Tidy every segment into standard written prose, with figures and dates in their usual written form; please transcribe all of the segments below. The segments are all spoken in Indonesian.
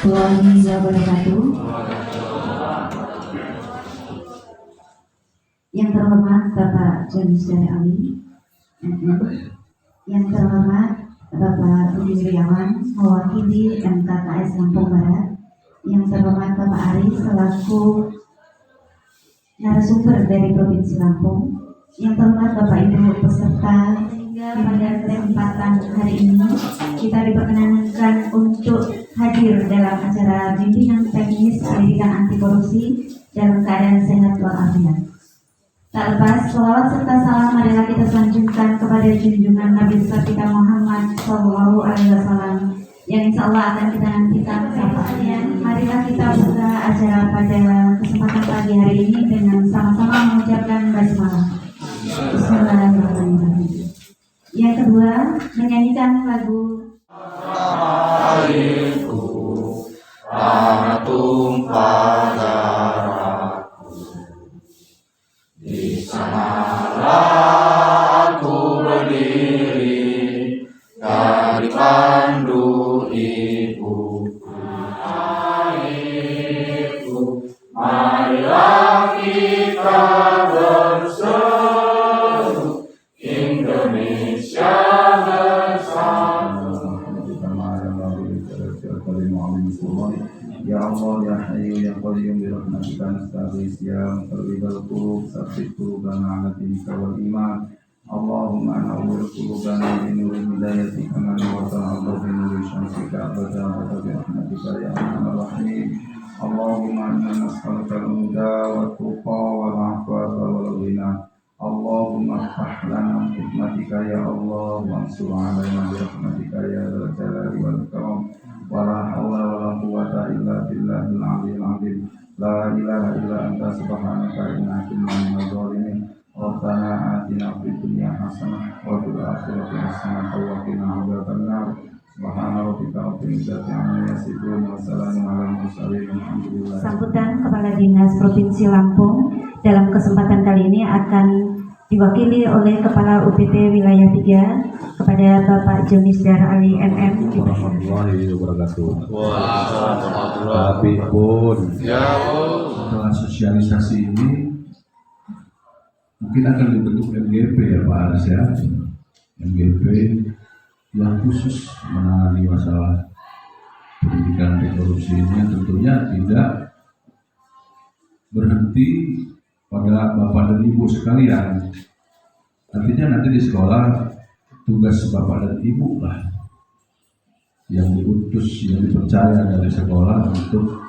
warahmatullahi wabarakatuh. Yang terhormat Bapak Jonis dari Ali, yang terhormat Bapak Budi Wirawan, mewakili MKKS Lampung Barat, yang terhormat Bapak Ari selaku narasumber dari Provinsi Lampung, yang terhormat Bapak Ibu peserta, sehingga pada kesempatan hari ini kita diperkenankan untuk hadir dalam acara bimbingan teknis pendidikan anti korupsi dalam keadaan sehat walafiat. Tak lepas selawat serta salam marilah kita sanjungkan kepada junjungan Nabi besar kita Muhammad Sallallahu Alaihi Wasallam yang insya Allah akan kita nantikan syafaatnya. Marilah kita buka acara pada kesempatan pagi hari ini dengan sama-sama mengucapkan basmalah. Bismillahirrahmanirrahim. Yang kedua, menyanyikan lagu tumpah darahku, di sanalah aku berdiri, dari pandu ibuku, ayahku. Marilah kita berseru, Indonesia bersatu. Ya Allah, ya Hayyu, ya Qayyum, bi rahmatika nastaghits, ya muqallibal qulub, tsabbit qulubana 'ala dinika wal iman. Allahumma nawwir qulubana bi nuri hidayatika kama nawwarta bi nuri syamsika abada wa bi rahmatika ya arhamar rahimin. Allahumma inna nas'aluka al-huda wa tuqa wal 'afwa wal ghina. Allahumma iftah lana bi hikmatika ya Allah, wansur 'alaina bi rahmatika ya dzal jalali wal ikram. Wala haula wala quwwata illa billahil aliyyil azim. La ilaha illa anta subhanaka inna kunna minadh dhalimin. Rabbana atina fid dunya hasanah wa fil akhirati hasanah wa qina adzabannar. Subhana rabbika rabbil izzati amma yasifun wa salamun alal mursalin. Alhamdulillah. sambutan Kepala Dinas Provinsi Lampung dalam kesempatan kali ini akan diwakili oleh Kepala UPT Wilayah 3 kepada Bapak Jonis Dar Ali MM. Warahmatullahi wabarakatuh. Tapi pun setelah sosialisasi ini mungkin akan dibentuk MGP ya Pak Aris ya, MGP yang khusus menangani masalah pendidikan anti korupsi ini, yang tentunya tidak berhenti pada Bapak dan Ibu sekalian. Artinya nanti di sekolah tugas Bapak dan Ibu lah yang diutus, yang dipercaya dari sekolah untuk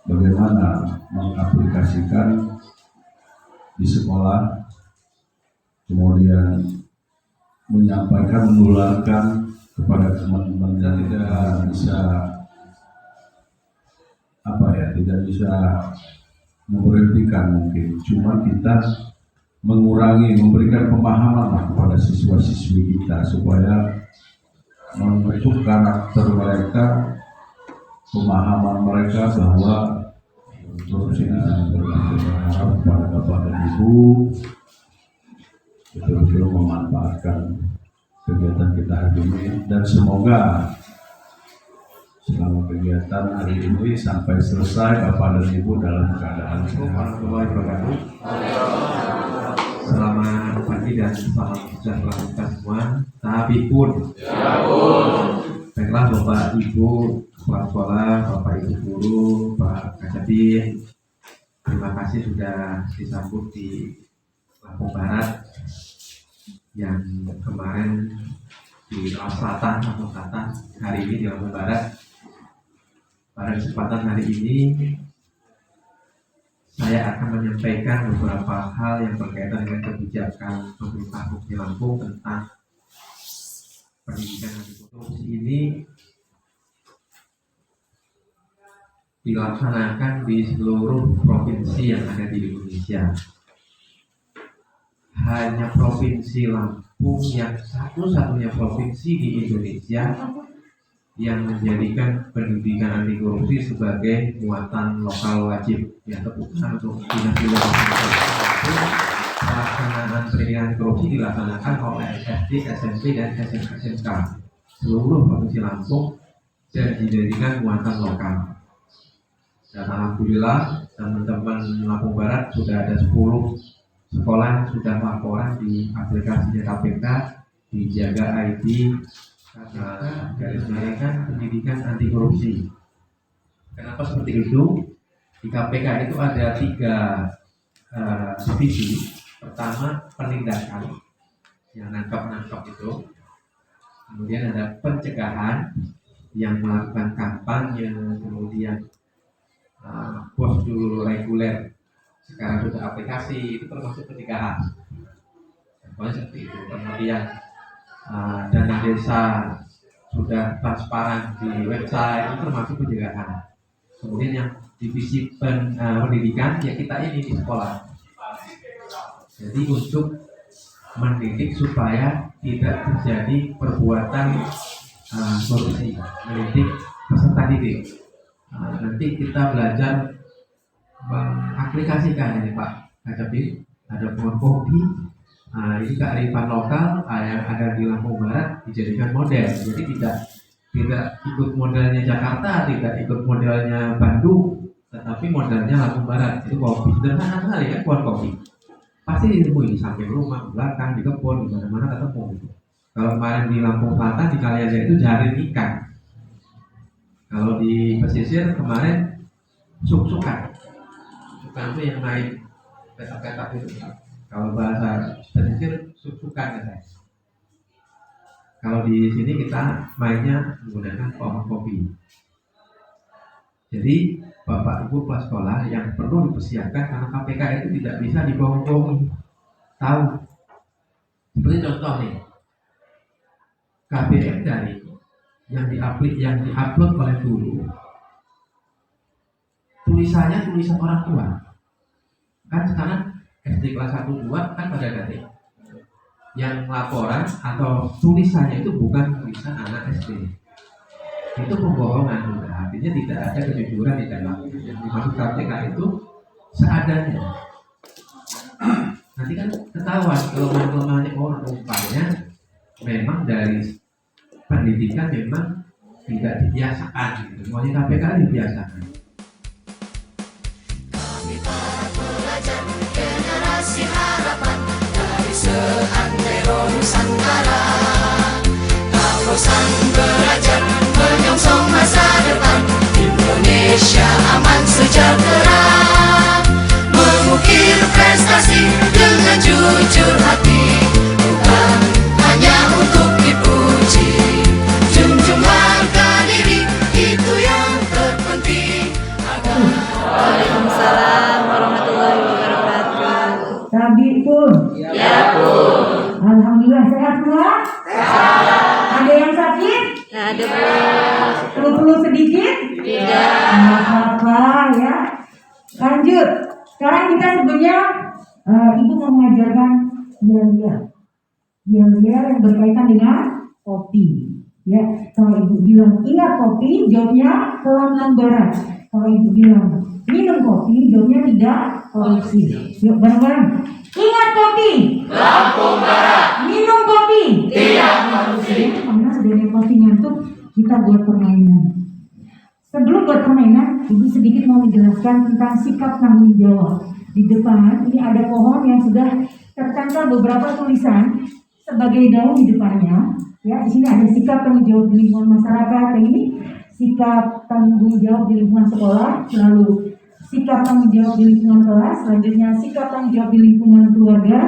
bagaimana mengaplikasikan di sekolah, kemudian menyampaikan, menularkan kepada teman-teman yang tidak bisa tidak bisa memberhentikan mungkin, cuma kita mengurangi, memberikan pemahaman lah kepada siswa-siswi kita supaya membentuk karakter mereka, pemahaman mereka bahwa korupsi ini sangat berharap kepada Bapak dan Ibu betul-betul memanfaatkan kegiatan kita hari ini, dan semoga selama kegiatan hari ini sampai selesai Bapak dan Ibu dalam keadaan sehat. Selamat pagi dan salam sejahtera kita semua. Tapi pun, baiklah Bapak Ibu kepala sekolah, Bapak Ibu guru, Pak Kasabin, terima kasih sudah disambut di Lampung Barat yang kemarin di Lampung Selatan, Lampung Selatan, hari ini di Lampung Barat. Pada kesempatan hari ini saya akan menyampaikan beberapa hal yang berkaitan dengan kebijakan pemerintah Provinsi Lampung tentang pendidikan anti korupsi ini dilaksanakan di seluruh provinsi yang ada di Indonesia. Hanya Provinsi Lampung yang satu-satunya provinsi di Indonesia yang menjadikan pendidikan anti korupsi sebagai muatan lokal wajib. Ya, tepuk tangan untuk dinas pelaksanaan pendidikan anti korupsi dilaksanakan oleh SD, SMP, dan SMK. Seluruh provinsi Lampung dan dijadikan muatan lokal. Dan alhamdulillah teman-teman Lampung Barat sudah ada 10 sekolah yang sudah laporan di aplikasinya KPK dijaga ID garis miring pendidikan anti korupsi. Kenapa seperti itu? Di KPK itu ada 3 divisi. Pertama penindakan yang nangkap itu, kemudian ada pencegahan yang melakukan kampanye, kemudian prosedur reguler sekarang sudah aplikasi, itu termasuk pencegahan. Contohnya seperti itu. Kemudian dana desa sudah transparan di website, itu termasuk pencegahan. Kemudian yang divisi pendidikan ya kita ini di sekolah. Jadi untuk mendidik supaya tidak terjadi perbuatan korupsi, mendidik peserta didik. Nanti kita belajar mengaplikasikan ini Pak Kacapi, ada pohon kopi, ini kearifan lokal yang ada di Lampung Barat dijadikan model. Jadi tidak ikut modelnya Jakarta, tidak ikut modelnya Bandung, tetapi modelnya Lampung Barat. Itu kopi sederhana sekali kan, pohon kopi pasti ditemui di samping rumah, di belakang, di kebun, di mana-mana ketemu gitu. Kalau kemarin di Lampung Selatan di Kaliaja itu jaring ikan. Kalau di pesisir kemarin suk-sukan. Sukan itu yang naik petak-petak itu. Kalau bahasa pesisir suk-sukan katanya. Kalau di sini kita mainnya menggunakan pohon kopi. Jadi Bapak Ibu kelas sekolah yang perlu dipersiapkan karena KPK itu tidak bisa dibohong-bohongi. Tahu? Seperti contoh nih, KBM dari yang diupload oleh guru, tulisannya tulisan orang tua. Kan sekarang SD kelas 1 2 kan pada daring. Yang laporan atau tulisannya itu bukan tulisan anak SD. Itu pembohongan juga. Artinya tidak ada kejujuran di dalam. Yang dimaksud KPK itu seadanya. Nanti kan ketahuan kelemahan-kelemahannya orang, umpamanya memang dari pendidikan memang tidak dibiasakan gitu. Semuanya KPK dibiasakan. Kami para pelajar generasi harapan dari seantero Nusantara. Bosan belajar menyongsong masa depan Indonesia aman sejahtera, mengukir prestasi dengan jujur hati, bukan hanya untuk dipuji. Junjung harga diri, itu yang terpenting. Waalaikumsalam warahmatullahi wabarakatuh. Tabi pun. Ya pun. Alhamdulillah sehat semua. Ada yang sakit? Ada Bu. Perlu sedikit? Tidak. Nggak apa-apa ya. Lanjut. Sekarang kita sebenarnya Ibu mau mengajarkan yel-yel yang berkaitan dengan kopi. Ya, kalau Ibu bilang ingat kopi, jawabnya Lampung Barat. Kalau Ibu bilang minum kopi, jawabnya tidak korupsi. Yuk bareng-bareng. Ingat kopi. Lampung Barat. Minum kopi. Tidak korupsi. Karena sudah ada kopi ngantuk, kita buat permainan. Sebelum buat permainan, Ibu sedikit mau menjelaskan tentang sikap tanggung jawab. Di depan ini ada pohon yang sudah tertempel beberapa tulisan sebagai daun di depannya. Ya, di sini ada sikap tanggung jawab di lingkungan masyarakat. Yang ini sikap tanggung jawab di lingkungan sekolah, lalu sikap tanggung jawab di lingkungan kelas, selanjutnya sikap tanggung jawab di lingkungan keluarga,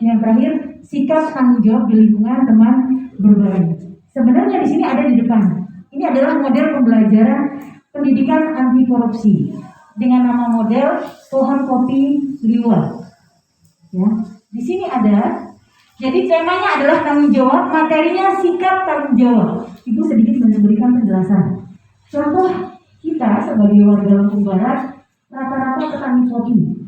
yang terakhir sikap tanggung jawab di lingkungan teman berbaring. Sebenarnya di sini ada di depan. Ini adalah model pembelajaran pendidikan anti korupsi dengan nama model pohon kopi liwa. Ya, di sini ada. Jadi temanya adalah tanggung jawab, materinya sikap tanggung jawab. Ibu sedikit memberikan penjelasan. Contoh kita sebagai warga Lampung Barat rata-rata petani kopi.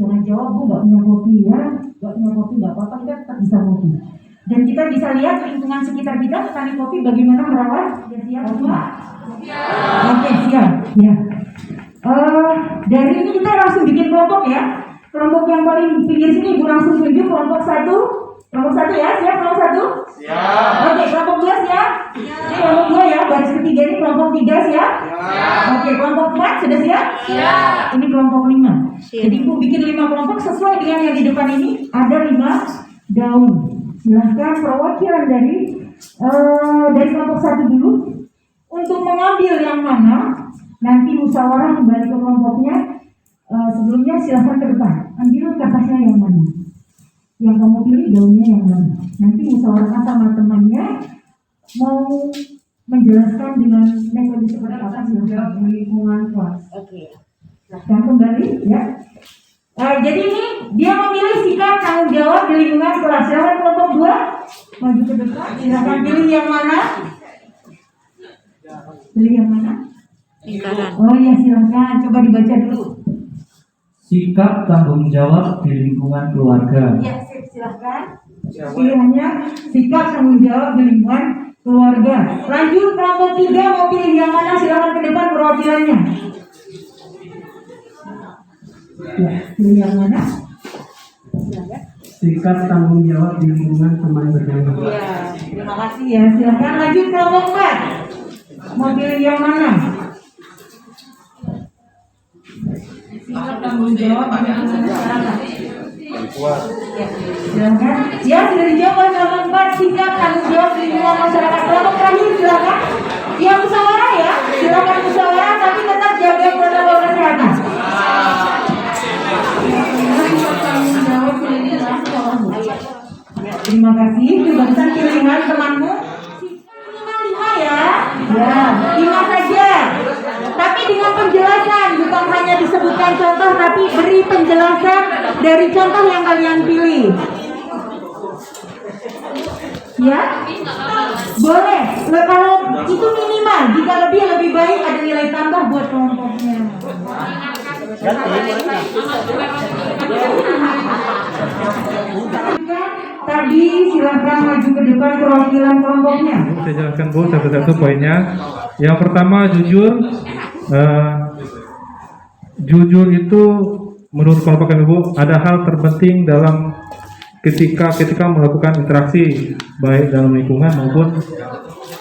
Jangan jawab Bu nggak punya kopi ya, nggak punya kopi nggak apa-apa, kita tetap bisa kopi. Dan kita bisa lihat lingkungan sekitar kita petani kopi bagaimana merawat. Siap semua? Oke siap. Ya. Dari ini kita langsung bikin kelompok ya. Kelompok yang paling pinggir sini Ibu langsung tunjuk kelompok 1. Kelompok 1 ya, siap kelompok 1? Siap. Oke, kelompok 2 siap? Kelompok 2 ya. Baris ketiga ini kelompok 3 siap? Oke, kelompok 4 sudah siap? Ini kelompok 5. Jadi Ibu bikin 5 kelompok sesuai dengan yang di depan ini. Ada 5 daun. Silahkan perwakilan dari kelompok 1 dulu untuk mengambil yang mana. Nanti musyawarah kembali ke kelompoknya. Sebelumnya silahkan ke depan. Ambil kertasnya yang mana. Yang kamu pilih daunnya yang mana. Nanti musyawarahkan sama temannya. Mau menjelaskan dengan metode seperti apa silahkan di lingkungan kelas. Silahkan kembali ya. Jadi ini dia memilih sikap tanggung jawab di lingkungan kelas. Silahkan kelompok 2 maju ke depan. Silahkan pilih yang mana. Pilih yang mana? Lingkaran. Oh ya silahkan. Coba dibaca dulu. Sikap tanggung jawab di lingkungan keluarga. Ya silahkan. Pilihannya sikap tanggung jawab di lingkungan keluarga. Lanjut kelompok 3 mau pilih yang mana? Silahkan ke depan perwakilannya. Ya, pilih yang mana? Sikap tanggung jawab di lingkungan teman berjalan. Ya, terima kasih ya. Silahkan lanjut kelompok 4. Mau pilih yang mana? Sikap tanggung jawab di lingkungan masyarakat. Ya, silahkan. Ya, sudah dijawab oleh kelompok 4. Sikap tanggung jawab di lingkungan masyarakat. Kelompok terakhir silahkan. Ya, musyawarah ya. Silahkan musyawarah tapi tetap jaga protokol kesehatan. Terima kasih. Barusan pilihan temanmu. Minimal 5 ya. Ya, 5 saja. Tapi dengan penjelasan, bukan hanya disebutkan contoh, tapi beri penjelasan dari contoh yang kalian pilih. Ya, boleh. Kalau itu minimal, jika lebih baik ada nilai tambah buat kelompoknya. Tadi silahkan maju ke depan perwakilan kelompoknya. Saya jelaskan Bu satu-satu poinnya. Yang pertama jujur. Jujur itu menurut kelompok Ibu ada hal terpenting dalam ketika melakukan interaksi baik dalam lingkungan maupun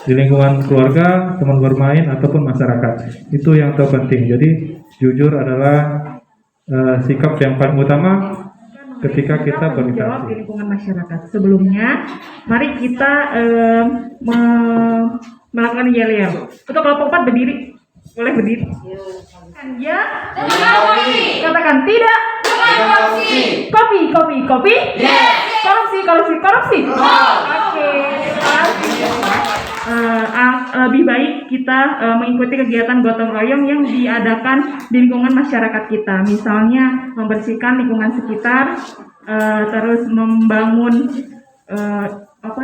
di lingkungan keluarga, teman bermain ataupun masyarakat. Itu yang terpenting. Jadi jujur adalah sikap yang paling utama ketika kita berinteraksi di lingkungan masyarakat. Sebelumnya, mari kita melakukan yel-yel. Untuk kelompok 4 berdiri, boleh berdiri. Ya, katakan tidak. Kopi. Korupsi. Oke. Lebih baik kita mengikuti kegiatan gotong royong yang diadakan di lingkungan masyarakat kita. Misalnya membersihkan lingkungan sekitar, terus membangun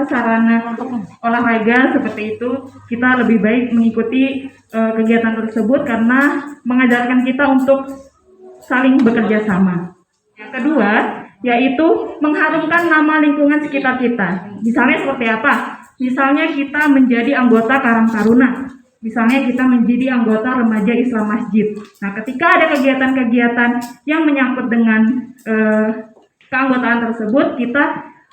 sarana olahraga seperti itu. Kita lebih baik mengikuti kegiatan tersebut karena mengajarkan kita untuk saling bekerja sama. Yang kedua, yaitu mengharumkan nama lingkungan sekitar kita. Misalnya seperti apa? Misalnya kita menjadi anggota Karang Taruna. Misalnya kita menjadi anggota Remaja Islam Masjid. Nah, ketika ada kegiatan-kegiatan yang menyangkut dengan keanggotaan tersebut, kita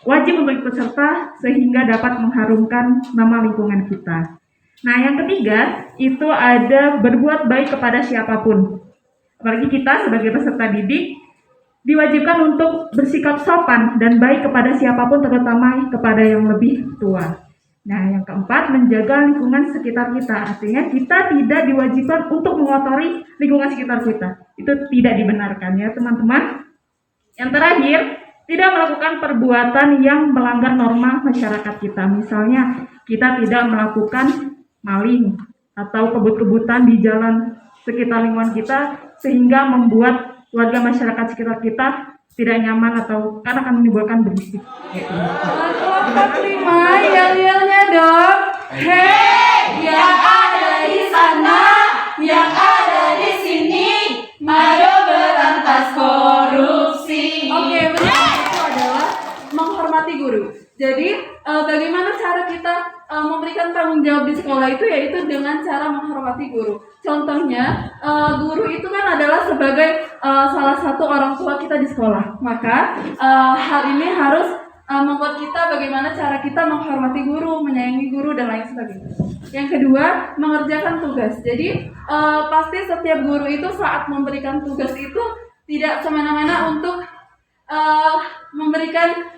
wajib untuk ikut serta sehingga dapat mengharumkan nama lingkungan kita. Nah, yang ketiga, itu ada berbuat baik kepada siapapun. Apalagi kita sebagai peserta didik, diwajibkan untuk bersikap sopan dan baik kepada siapapun, terutama kepada yang lebih tua. Nah, yang keempat, menjaga lingkungan sekitar kita. Artinya kita tidak diwajibkan untuk mengotori lingkungan sekitar kita. Itu tidak dibenarkan ya teman-teman. Yang terakhir, tidak melakukan perbuatan yang melanggar norma masyarakat kita. Misalnya, kita tidak melakukan maling atau kebut-kebutan di jalan sekitar lingkungan kita sehingga membuat warga masyarakat sekitar kita tidak nyaman atau karena akan menimbulkan berisik. Kelompok 5 yel-yelnya dong. Hei, yang ada di sana, yang ada di sini, ayo berantas korupsi. Oke, benar. Itu adalah menghormati guru. Jadi bagaimana cara kita memberikan tanggung jawab di sekolah itu, yaitu dengan cara menghormati guru. Contohnya, guru itu kan adalah sebagai salah satu orang tua kita di sekolah. Maka hal ini harus membuat kita bagaimana cara kita menghormati guru, menyayangi guru dan lain sebagainya. Yang kedua, mengerjakan tugas. Jadi pasti setiap guru itu saat memberikan tugas itu tidak semena-mena untuk memberikan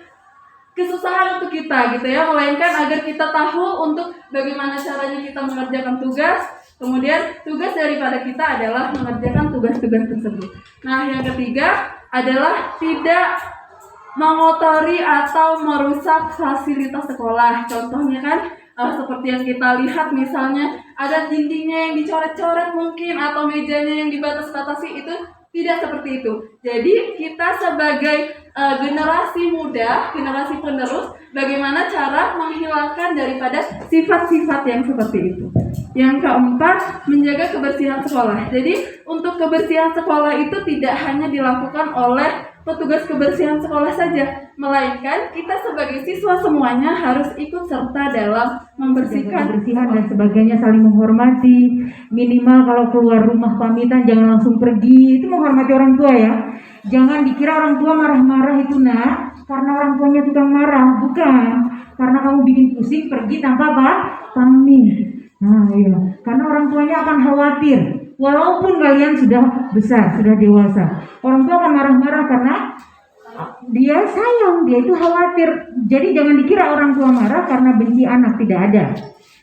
kesusahan untuk kita gitu ya, melainkan agar kita tahu untuk bagaimana caranya kita mengerjakan tugas. Kemudian tugas daripada kita adalah mengerjakan tugas-tugas tersebut. Nah, yang ketiga adalah tidak mengotori atau merusak fasilitas sekolah. Contohnya kan seperti yang kita lihat, misalnya ada dindingnya yang dicoret-coret mungkin, atau mejanya yang dibatas-batasi, itu tidak seperti itu. Jadi kita sebagai generasi muda, generasi penerus, bagaimana cara menghilangkan daripada sifat-sifat yang seperti itu. Yang keempat, menjaga kebersihan sekolah. Jadi untuk kebersihan sekolah itu tidak hanya dilakukan oleh petugas kebersihan sekolah saja, melainkan kita sebagai siswa semuanya harus ikut serta dalam membersihkan kebersihan dan sebagainya, saling menghormati. Minimal kalau keluar rumah pamitan jangan langsung pergi, itu menghormati orang tua ya. Jangan dikira orang tua marah-marah itu nak karena orang tuanya tukang marah, bukan. Karena kamu bikin pusing pergi tanpa apa? Pamit. Nah iya, karena orang tuanya akan khawatir. Walaupun kalian sudah besar, sudah dewasa, orang tua akan marah-marah karena dia sayang, dia itu khawatir. Jadi jangan dikira orang tua marah karena benci anak, tidak ada.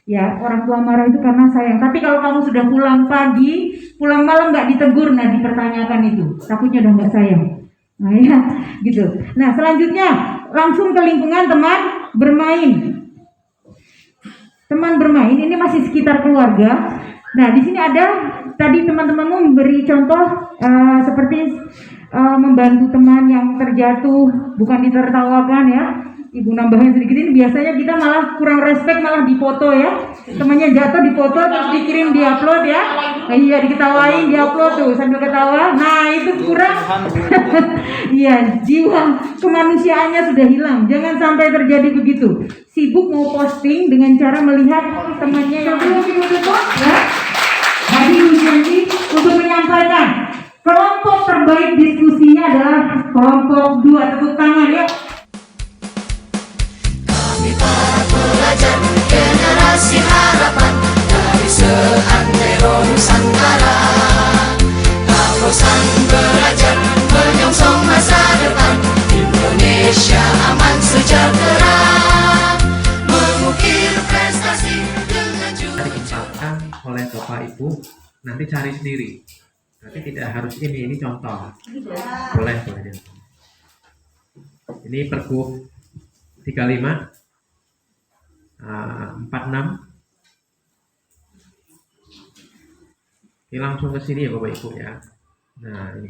Ya, orang tua marah itu karena sayang. Tapi kalau kamu sudah pulang pagi, pulang malam nggak ditegur, nah dipertanyakan itu, takutnya udah nggak sayang. Nah ya, gitu. Nah selanjutnya langsung ke lingkungan teman bermain. Teman bermain ini masih sekitar keluarga. Nah di sini ada tadi teman-temanmu memberi contoh seperti membantu teman yang terjatuh, bukan ditertawakan ya. Ibu nambahin sedikit, ini biasanya kita malah kurang respect, malah dipoto ya. Temannya jatuh dipoto terus dikirim diupload ya. Nah, iya diketawain diupload tuh sambil ketawa. Nah itu kurang. Iya, jiwa kemanusiaannya sudah hilang. Jangan sampai terjadi begitu. Sibuk mau posting dengan cara melihat temannya yang ya. Jadi Lucianti untuk menyampaikan kelompok terbaik diskusinya adalah kelompok 2. Tepuk tangan ya. Kami para pelajar generasi harapan dari seantero Nusantara, tak bosan belajar menyongsong masa depan Indonesia aman sejahtera, mengukir prestasi dengan Diimpakkan oleh Bapak Ibu, nanti cari sendiri. Nanti tidak harus ini contoh. Boleh. Ini Pergub 35 46. Ini langsung ke sini ya Bapak Ibu ya. Nah ini,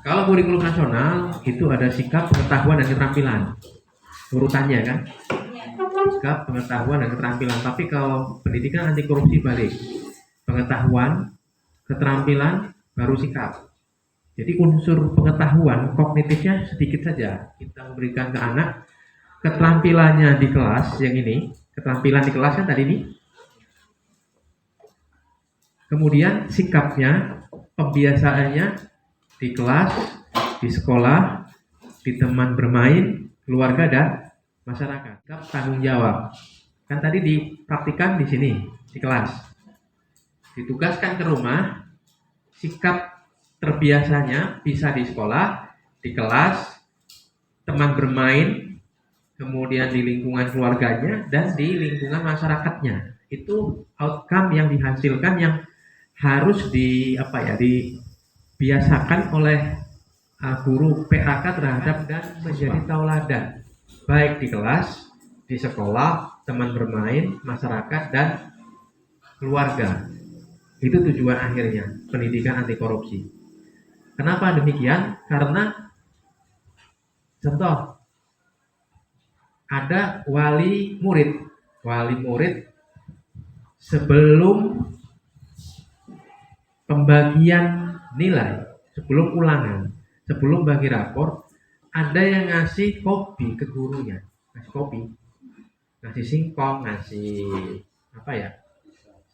kalau kurikulum nasional itu ada sikap, pengetahuan dan keterampilan, urutannya kan, sikap, pengetahuan dan keterampilan. Tapi kalau pendidikan anti korupsi balik, pengetahuan, keterampilan, baru sikap. Jadi unsur pengetahuan kognitifnya sedikit saja kita memberikan ke anak. Keterampilannya di kelas yang ini, keterampilan di kelas kan tadi ini. Kemudian sikapnya, pembiasaannya di kelas, di sekolah, di teman bermain, keluarga dan masyarakat. Sikap tanggung jawab. Kan tadi dipraktikkan di sini, di kelas. Ditugaskan ke rumah, sikap terbiasanya bisa di sekolah, di kelas, teman bermain, kemudian di lingkungan keluarganya dan di lingkungan masyarakatnya. Itu outcome yang dihasilkan yang harus dibiasakan oleh guru PAK terhadap dan menjadi tauladan, baik di kelas, di sekolah, teman bermain, masyarakat dan keluarga. Itu tujuan akhirnya pendidikan anti korupsi. Kenapa demikian? Karena contoh, ada wali murid sebelum pembagian nilai, sebelum ulangan, sebelum bagi rapor, ada yang ngasih kopi ke gurunya, ngasih kopi, ngasih singkong, ngasih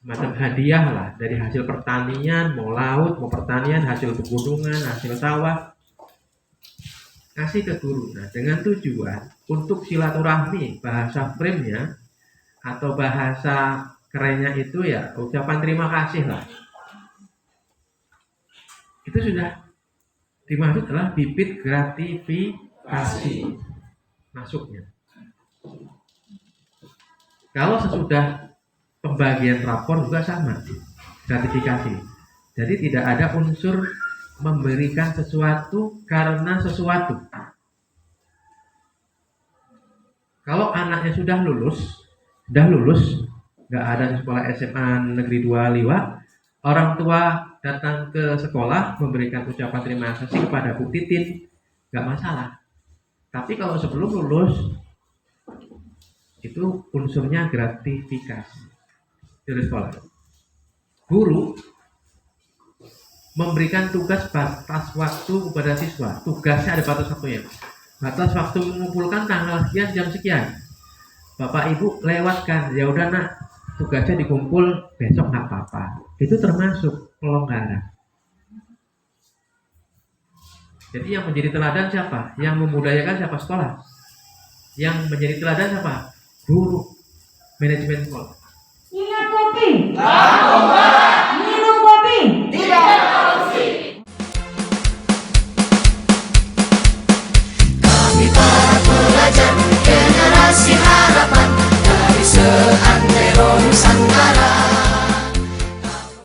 semacam hadiah lah dari hasil pertanian, mau laut, mau pertanian, hasil pegunungan, hasil sawah. Kasih ke guru. Nah, dengan tujuan untuk silaturahmi, bahasa frame-nya atau bahasa kerennya itu ya ucapan terima kasih lah. Itu sudah dimaksud adalah bibit gratifikasi masuknya. Kalau sesudah pembagian rapor juga sama, gratifikasi. Jadi tidak ada unsur memberikan sesuatu karena sesuatu. Kalau anaknya sudah lulus, nggak ada sekolah SMA Negeri 2 Liwa, orang tua datang ke sekolah memberikan ucapan terima kasih kepada Bu Titin, nggak masalah. Tapi kalau sebelum lulus, itu unsurnya gratifikasi dari sekolah. Guru memberikan tugas batas waktu kepada siswa. Tugasnya ada batas waktunya. Batas waktu mengumpulkan tanggal sekian jam sekian. Bapak Ibu lewatkan, ya udah nak, tugasnya dikumpul besok nggak apa-apa. Itu termasuk pelonggaran. Jadi yang menjadi teladan siapa? Yang memudayakan siapa? Sekolah. Yang menjadi teladan siapa? Guru, manajemen sekolah. Ingat kopi.